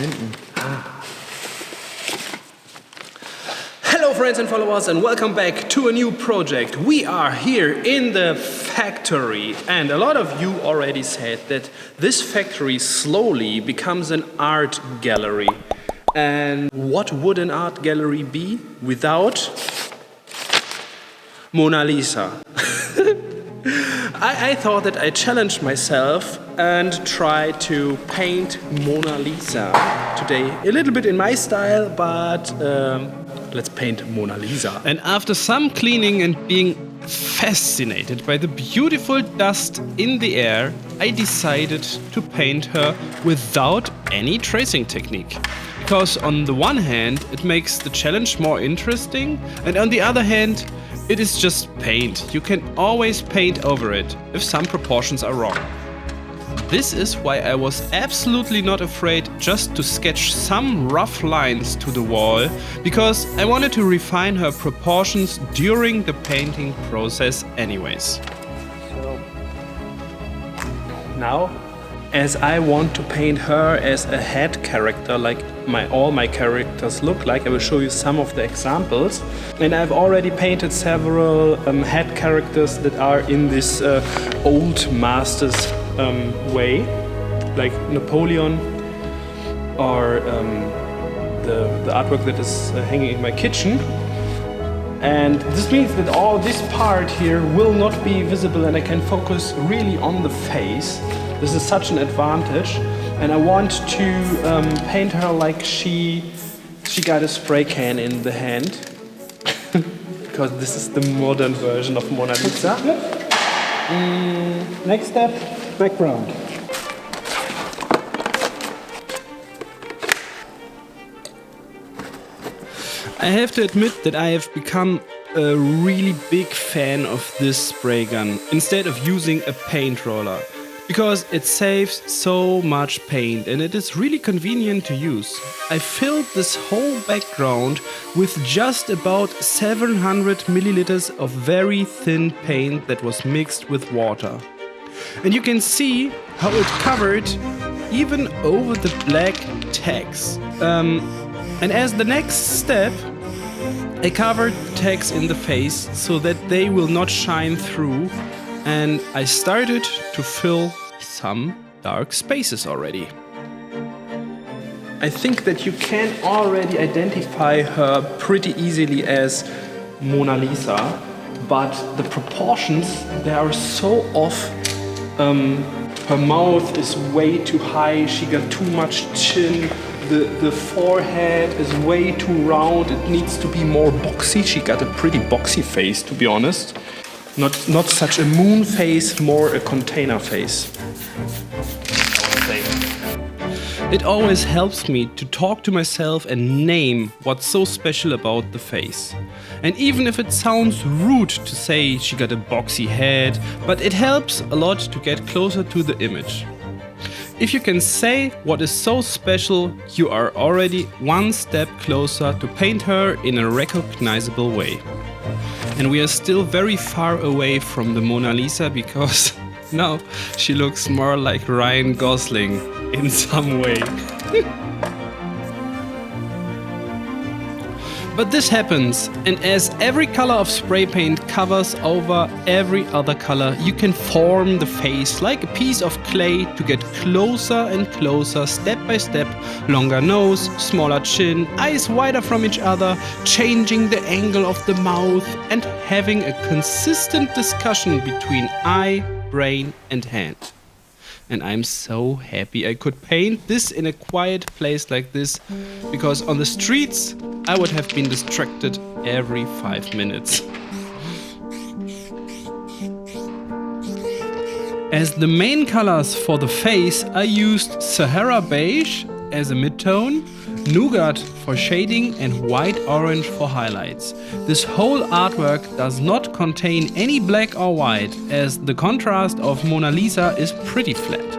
hinten. Hello friends and followers and welcome back to a new project. We are here in the factory and a lot of you already said that this factory slowly becomes an art gallery. And what would an art gallery be without Mona Lisa? I thought that I challenged myself and try to paint Mona Lisa today. A little bit in my style, but let's paint Mona Lisa. And after some cleaning and being fascinated by the beautiful dust in the air, I decided to paint her without any tracing technique. Because on the one hand, it makes the challenge more interesting, and on the other hand, it is just paint. You can always paint over it if some proportions are wrong. This is why I was absolutely not afraid just to sketch some rough lines to the wall, because I wanted to refine her proportions during the painting process anyways. So now, as I want to paint her as a head character like all my characters look like, I will show you some of the examples. And I've already painted several head characters that are in this old masters way, like Napoleon or the artwork that is hanging in my kitchen. And this means that all this part here will not be visible and I can focus really on the face. This is such an advantage, and I want to paint her like she got a spray can in the hand, because this is the modern version of Mona Lisa. Next step, background. I have to admit that I have become a really big fan of this spray gun instead of using a paint roller. Because it saves so much paint and it is really convenient to use. I filled this whole background with just about 700 milliliters of very thin paint that was mixed with water. And you can see how it covered even over the black tags. And as the next step, I covered the tags in the face so that they will not shine through. And I started to fill some dark spaces already. I think that you can already identify her pretty easily as Mona Lisa, but the proportions, they are so off. Her mouth is way too high, she got too much chin, the forehead is way too round, it needs to be more boxy. She got a pretty boxy face, to be honest. Not such a moon face, more a container face. It always helps me to talk to myself and name what's so special about the face. And even if it sounds rude to say she got a boxy head, but it helps a lot to get closer to the image. If you can say what is so special, you are already one step closer to paint her in a recognizable way. And we are still very far away from the Mona Lisa because now she looks more like Ryan Gosling in some way. But this happens, and as every color of spray paint covers over every other color, you can form the face like a piece of clay to get closer and closer, step by step, longer nose, smaller chin, eyes wider from each other, changing the angle of the mouth and having a consistent discussion between eye, brain and hand. And I'm so happy I could paint this in a quiet place like this, because on the streets I would have been distracted every 5 minutes. As the main colors for the face, I used Sahara Beige as a midtone, Nougat for shading and White Orange for highlights. This whole artwork does not contain any black or white, as the contrast of Mona Lisa is pretty flat.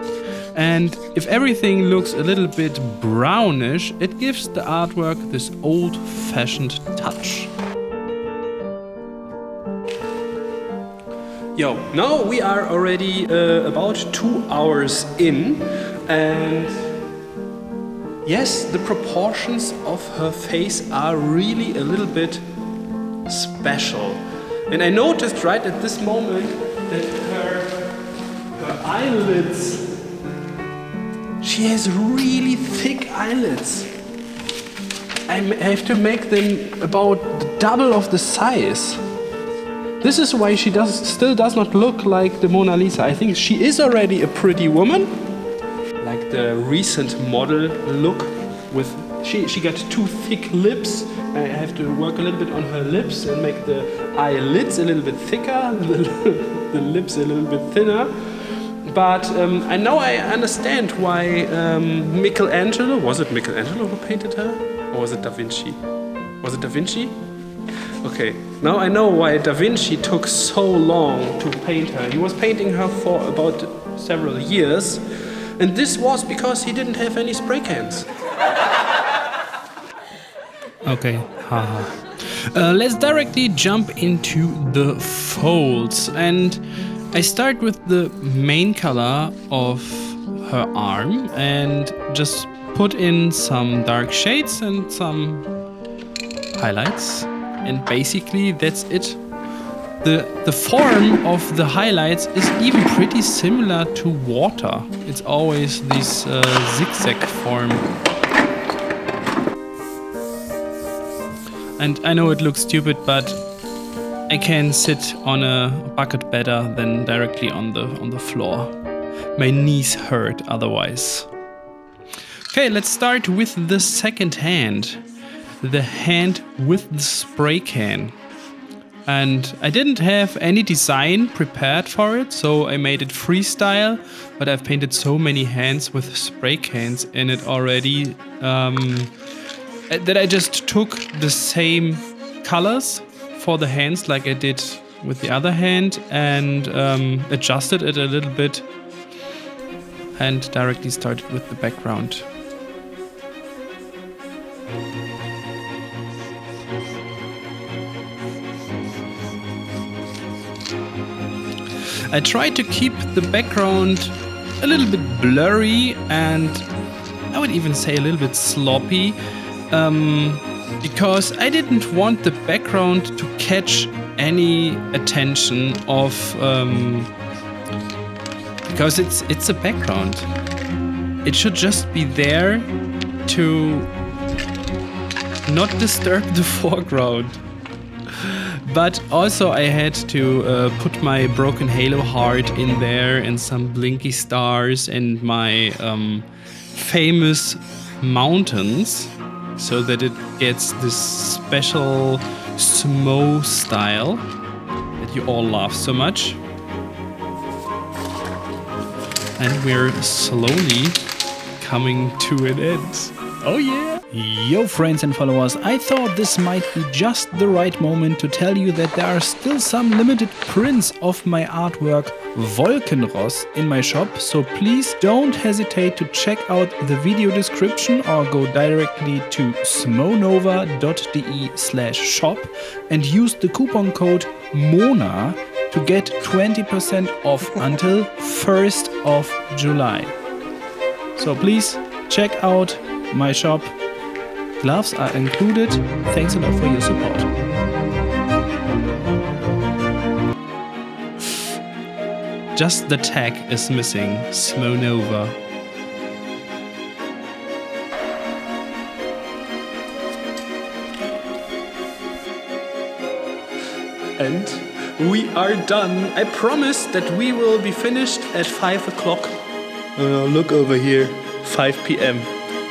And if everything looks a little bit brownish, it gives the artwork this old-fashioned touch. Yo, now we are already about 2 hours in, and yes, the proportions of her face are really a little bit special. And I noticed right at this moment that her eyelids, she has really thick eyelids. I have to make them about double of the size. This is why she still does not look like the Mona Lisa. I think she is already a pretty woman, like the recent model look. With she got too thick lips. I have to work a little bit on her lips and make the eyelids a little bit thicker, the lips a little bit thinner. But I understand why Michelangelo, was it Michelangelo who painted her? Or was it Da Vinci? Was it Da Vinci? Okay, now I know why Da Vinci took so long to paint her. He was painting her for about several years, and this was because he didn't have any spray cans. Okay, haha. Let's directly jump into the folds, and I start with the main color of her arm and just put in some dark shades and some highlights. And basically that's it. The form of the highlights is even pretty similar to water. It's always this zigzag form. And I know it looks stupid, but I can sit on a bucket better than directly on the floor. My knees hurt otherwise. Okay, let's start with the second hand. The hand with the spray can. And I didn't have any design prepared for it, so I made it freestyle, but I've painted so many hands with spray cans in it already that I just took the same colors for the hands like I did with the other hand and adjusted it a little bit and directly started with the background. I tried to keep the background a little bit blurry and I would even say a little bit sloppy because I didn't want the background to catch any attention of because it's a background. It should just be there to not disturb the foreground. But also I had to put my broken halo heart in there and some blinky stars and my famous mountains so that it gets this special Smoe style that you all love so much. And we're slowly coming to an end. Oh yeah! Yo friends and followers, I thought this might be just the right moment to tell you that there are still some limited prints of my artwork Wolkenross in my shop, so please don't hesitate to check out the video description or go directly to smonova.de/shop and use the coupon code MONA to get 20% off until 1st of July. So please check out my shop. Gloves are included. Thanks a lot for your support. Just the tag is missing. Smonova. And we are done. I promise that we will be finished at 5 o'clock. Look over here. 5 p.m.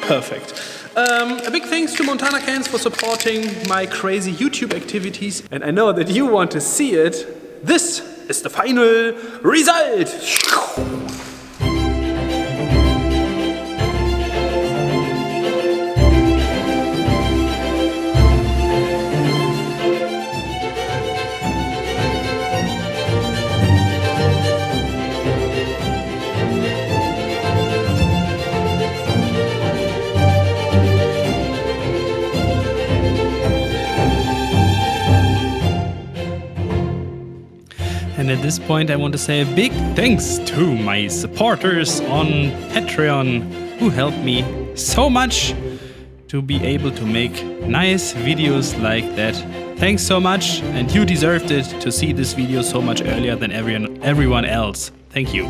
Perfect. A big thanks to Montana Cans for supporting my crazy YouTube activities. And I know that you want to see it. This is the final result. And at this point I want to say a big thanks to my supporters on Patreon who helped me so much to be able to make nice videos like that. Thanks so much, and you deserved it to see this video so much earlier than everyone else. Thank you.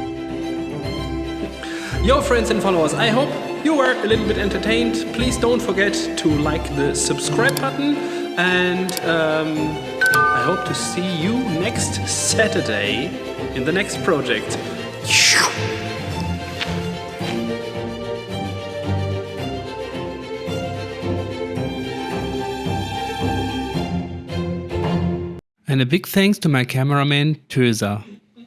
Yo, friends and followers, I hope you were a little bit entertained. Please don't forget to like the subscribe button, and I hope to see you next Saturday in the next project. And a big thanks to my cameraman, THÖSER.